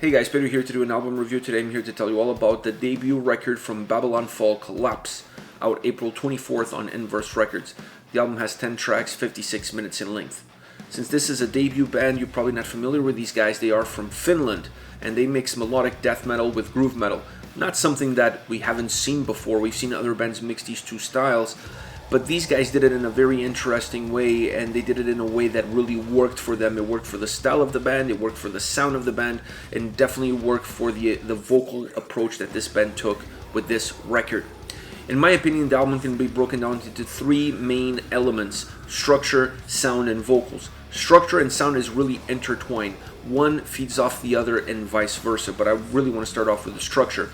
Hey guys, Peter here to do an album review. Today I'm here to tell you all about the debut record from Babylonfall, Collapse, out April 24th on Inverse Records. The album has 10 tracks, 56 minutes in length. Since this is a debut band, you're probably not familiar with these guys. They are from Finland, and they mix melodic death metal with groove metal. Not something that we haven't seen before. We've seen other bands mix these two styles, but these guys did it in a very interesting way, and they did it in a way that really worked for them. It worked for the style of the band, it worked for the sound of the band, and definitely worked for the vocal approach that this band took with this record. In my opinion, the album can be broken down into three main elements: structure, sound, and vocals. Structure and sound is really intertwined. One feeds off the other and vice versa, but I really want to start off with the structure.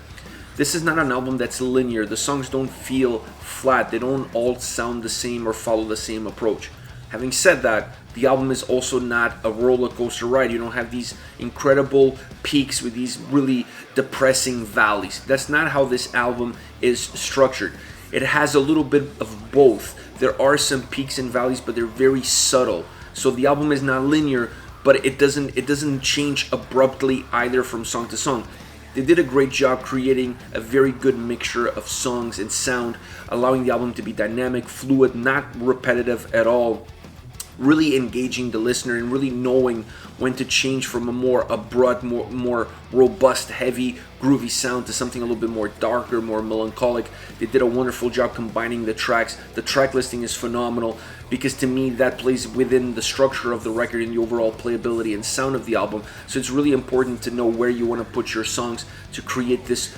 This is not an album that's linear. The songs don't feel flat. They don't all sound the same or follow the same approach. Having said that, the album is also not a roller coaster ride. You don't have these incredible peaks with these really depressing valleys. That's not how this album is structured. It has a little bit of both. There are some peaks and valleys, but they're very subtle. So the album is not linear, but it doesn't change abruptly either from song to song. They did a great job creating a very good mixture of songs and sound, allowing the album to be dynamic, fluid, not repetitive at all, really engaging the listener and really knowing when to change from a more abrupt, more robust, heavy, groovy sound to something a little bit more darker, more melancholic. They did a wonderful job combining the tracks. The track listing is phenomenal because to me that plays within the structure of the record and the overall playability and sound of the album. So it's really important to know where you want to put your songs to create this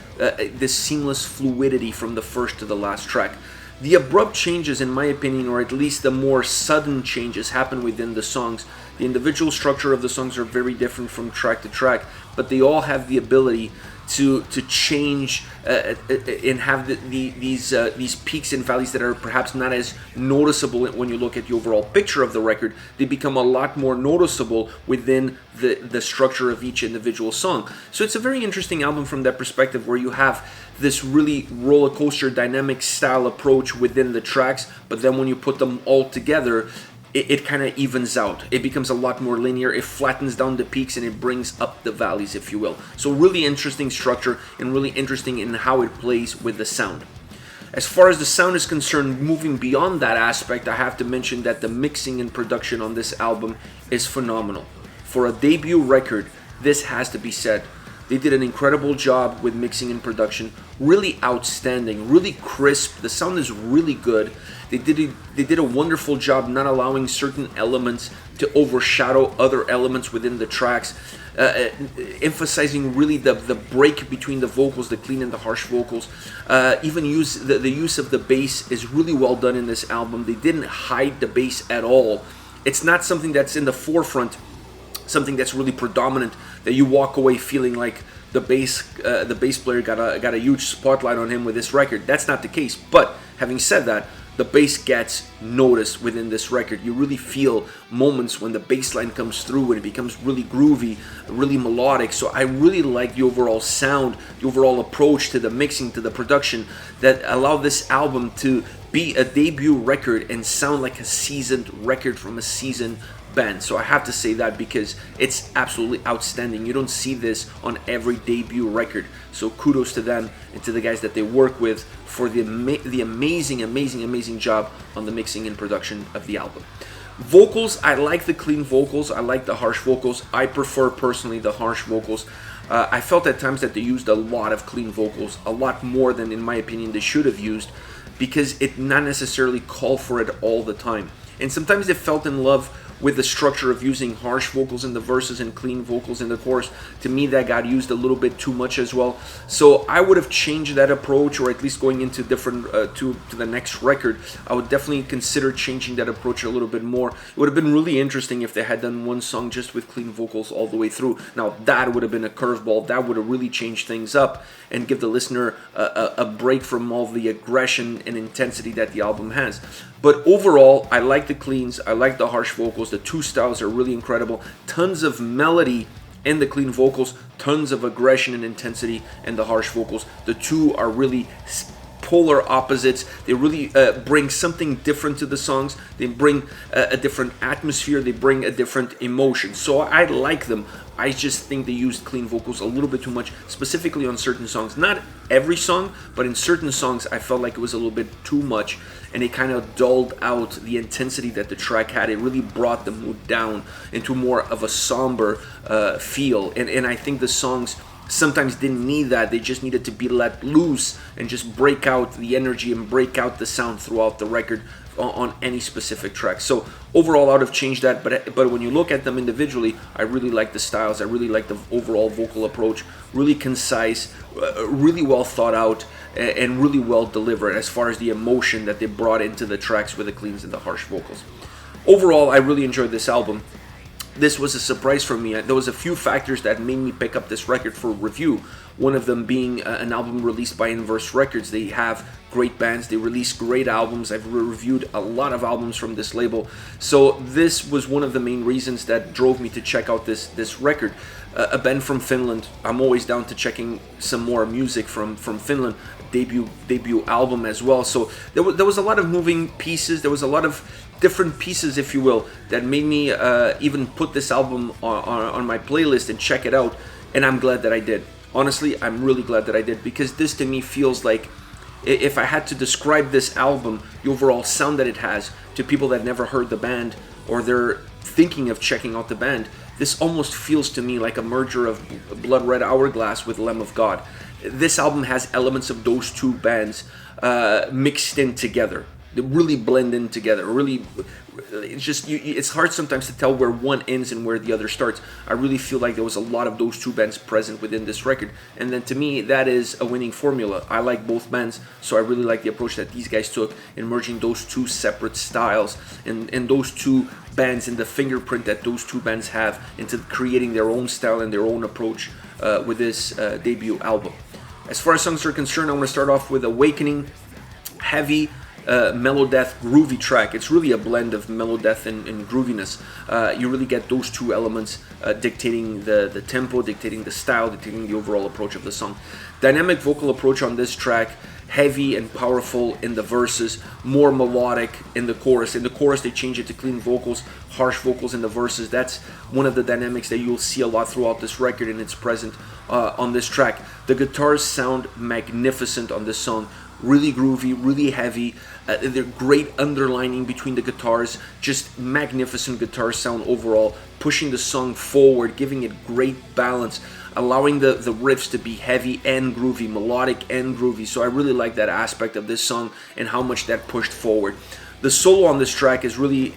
seamless fluidity from the first to the last track. The abrupt changes, in my opinion, or at least the more sudden changes, happen within the songs. The individual structure of the songs are very different from track to track, but they all have the ability to change and have these peaks and valleys that are perhaps not as noticeable when you look at the overall picture of the record. They become a lot more noticeable within the structure of each individual song. So it's a very interesting album from that perspective, where you have this really roller coaster dynamic style approach within the tracks, but then when you put them all together, it kind of evens out. It becomes a lot more linear. It flattens down the peaks and it brings up the valleys, if you will. So really interesting structure and really interesting in how it plays with the sound. As far as the sound is concerned, moving beyond that aspect, I have to mention that the mixing and production on this album is phenomenal. For a debut record, this has to be said. They did an incredible job with mixing and production, really outstanding, really crisp. The sound is really good. They did a wonderful job not allowing certain elements to overshadow other elements within the tracks, emphasizing really the break between the vocals, the clean and the harsh vocals. Even the use of the bass is really well done in this album. They didn't hide the bass at all. It's not something that's in the forefront, something that's really predominant, that you walk away feeling like the bass player got a huge spotlight on him with this record. That's not the case. But having said that, the bass gets noticed within this record. You really feel moments when the bass line comes through and it becomes really groovy, really melodic. So I really like the overall sound, the overall approach to the mixing, to the production, that allow this album to be a debut record and sound like a seasoned record from a seasoned band. So I have to say that because it's absolutely outstanding. You don't see this on every debut record. So kudos to them and to the guys that they work with for the amazing job on the mixing and production of the album. Vocals, I like the clean vocals. I like the harsh vocals. I prefer personally the harsh vocals. I felt at times that they used a lot of clean vocals, a lot more than, in my opinion, they should have used, because it not necessarily called for it all the time. And sometimes they felt in love with the structure of using harsh vocals in the verses and clean vocals in the chorus. To me, that got used a little bit too much as well. So I would have changed that approach, or at least going into different to the next record, I would definitely consider changing that approach a little bit more. It would have been really interesting if they had done one song just with clean vocals all the way through. Now that would have been a curveball. That would have really changed things up and give the listener a break from all the aggression and intensity that the album has. But overall, I like the cleans, I like the harsh vocals. The two styles are really incredible. Tons of melody in the clean vocals, tons of aggression and intensity in the harsh vocals. The two are really polar opposites. They really bring something different to the songs. They bring a different atmosphere. They bring a different emotion. So I like them. I just think they used clean vocals a little bit too much, specifically on certain songs. Not every song, but in certain songs I felt like it was a little bit too much, and it kind of dulled out the intensity that the track had. It really brought the mood down into more of a somber feel, and I think the songs sometimes didn't need that. They just needed to be let loose and just break out the energy and break out the sound throughout the record on any specific track. So overall, I would have changed that, but when you look at them individually, I really like the styles. I really like the overall vocal approach. Really concise, really well thought out, and really well delivered as far as the emotion that they brought into the tracks with the cleans and the harsh vocals. Overall, I really enjoyed this album. This was a surprise for me. There was a few factors that made me pick up this record for review. One of them being an album released by Inverse Records. They have great bands. They release great albums. I've reviewed a lot of albums from this label. So this was one of the main reasons that drove me to check out this record. A band from Finland. I'm always down to checking some more music from Finland. Debut album as well. So there was a lot of moving pieces. There was a lot of different pieces, if you will, that made me even put this album on my playlist and check it out, and I'm glad that I did. Honestly, I'm really glad that I did, because this to me feels like, if I had to describe this album, the overall sound that it has, to people that never heard the band or they're thinking of checking out the band, this almost feels to me like a merger of Blood Red Hourglass with Lamb of God. This album has elements of those two bands mixed in together. They really blend in together. Really, it's just it's hard sometimes to tell where one ends and where the other starts. I really feel like there was a lot of those two bands present within this record, and then to me that is a winning formula. I like both bands, so I really like the approach that these guys took in merging those two separate styles and those two bands and the fingerprint that those two bands have into creating their own style and their own approach with this debut album. As far as songs are concerned, I want to start off with Awakening, heavy, Megadeth groovy track. It's really a blend of Megadeth and grooviness. You really get those two elements dictating the tempo, dictating the style, dictating the overall approach of the song. Dynamic vocal approach on this track, heavy and powerful in the verses, more melodic in the chorus. In the chorus they change it to clean vocals, harsh vocals in the verses. That's one of the dynamics that you'll see a lot throughout this record, and it's present on this track. The guitars sound magnificent on this song. Really groovy, really heavy. They're great underlining between the guitars. Just magnificent guitar sound overall, pushing the song forward, giving it great balance, allowing the riffs to be heavy and groovy, melodic and groovy. So I really like that aspect of this song and how much that pushed forward. The solo on this track is really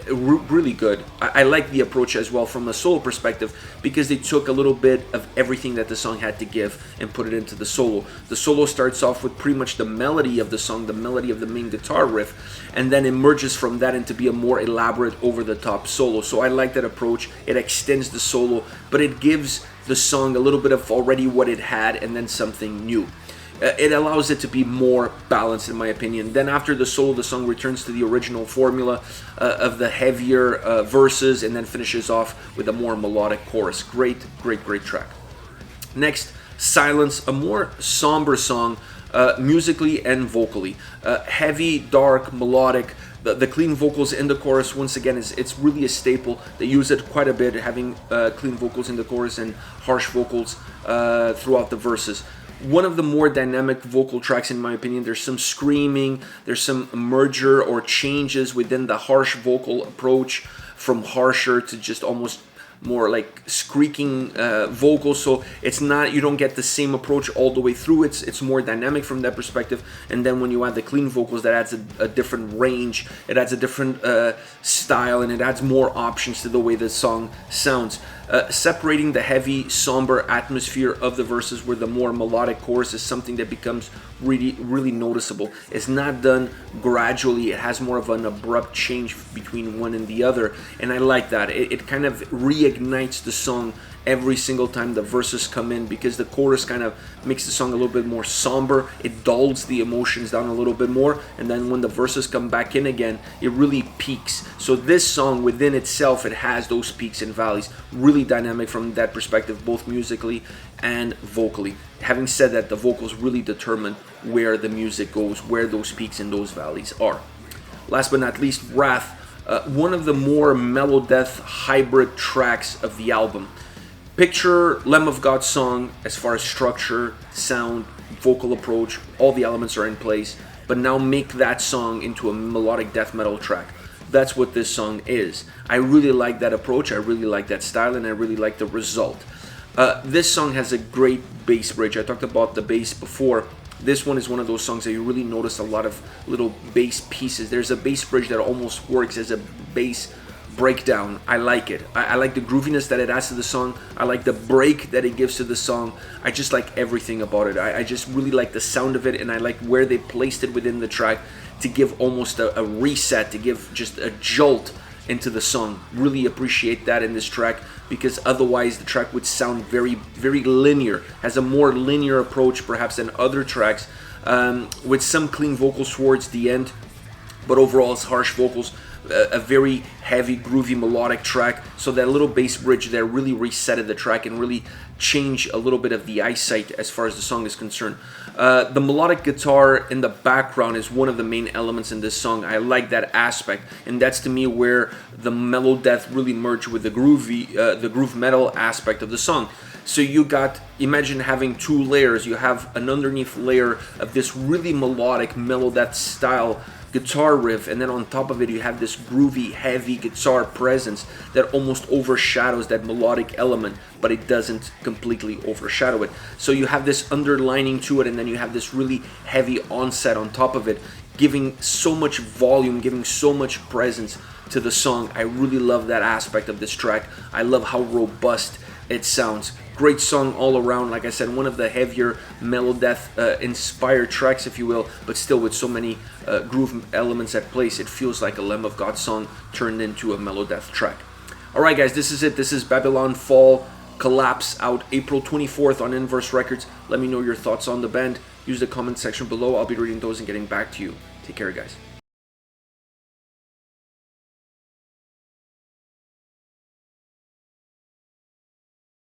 really good. I like the approach as well from a solo perspective, because they took a little bit of everything that the song had to give and put it into the solo. The solo starts off with pretty much the melody of the song, the melody of the main guitar riff, and then emerges from that into be a more elaborate, over-the-top solo. So I like that approach. It extends the solo, but it gives the song a little bit of already what it had and then something new. It allows it to be more balanced, in my opinion. Then after the solo, the song returns to the original formula of the heavier verses, and then finishes off with a more melodic chorus. Great track. Next, Silence, a more somber song, musically and vocally. Heavy, dark, melodic. The clean vocals in the chorus, once again, it's really a staple. They use it quite a bit, having clean vocals in the chorus and harsh vocals throughout the verses. One of the more dynamic vocal tracks, in my opinion. There's some screaming, there's some merger or changes within the harsh vocal approach, from harsher to just almost more like squeaking vocals. So it's not, you don't get the same approach all the way through. It's more dynamic from that perspective. And then when you add the clean vocals, that adds a different range. It adds a different style, and it adds more options to the way the song sounds. Separating the heavy, somber atmosphere of the verses with the more melodic chorus is something that becomes really noticeable. It's not done gradually. It has more of an abrupt change between one and the other, and I like that. It kind of reignites the song every single time the verses come in, because the chorus kind of makes the song a little bit more somber. It dulls the emotions down a little bit more, and then when the verses come back in again, it really peaks. So this song within itself, it has those peaks and valleys. Really dynamic from that perspective, both musically and vocally. Having said that, the vocals really determine where the music goes, where those peaks and those valleys are. Last but not least, Wrath, one of the more Megadeth hybrid tracks of the album. Picture Lamb of God song as far as structure, sound, vocal approach, all the elements are in place, but now make that song into a melodic death metal track. That's what this song is. I really like that approach, I really like that style, and I really like the result. This song has a great bass bridge. I talked about the bass before. This one is one of those songs that you really notice a lot of little bass pieces. There's a bass bridge that almost works as a bass breakdown. I like it. I like the grooviness that it adds to the song. I like the break that it gives to the song. I just like everything about it. I just really like the sound of it, and I like where they placed it within the track to give almost a reset, to give just a jolt into the song. Really appreciate that in this track, because otherwise the track would sound very, very linear. Has a more linear approach perhaps than other tracks, with some clean vocals towards the end, but overall it's harsh vocals. A very heavy, groovy, melodic track. So that little bass bridge there really resetted the track and really changed a little bit of the eyesight as far as the song is concerned. The melodic guitar in the background is one of the main elements in this song. I like that aspect, and that's to me where the mellow death really merged with the groove metal aspect of the song. So you got, imagine having two layers. You have an underneath layer of this really melodic mellow death style guitar riff, and then on top of it you have this groovy, heavy guitar presence that almost overshadows that melodic element, but it doesn't completely overshadow it. So you have this underlining to it, and then you have this really heavy onset on top of it, giving so much volume, giving so much presence to the song. I really love that aspect of this track. I love how robust it sounds. Great song all around. Like I said, one of the heavier mellow death inspired tracks, if you will, but still with so many groove elements at place, it feels like a Lamb of God song turned into a mellow death track. Alright guys, this is it. This is Babylonfall Collapse, out April 24th on Inverse Records. Let me know your thoughts on the band. Use the comment section below. I'll be reading those and getting back to you. Take care guys.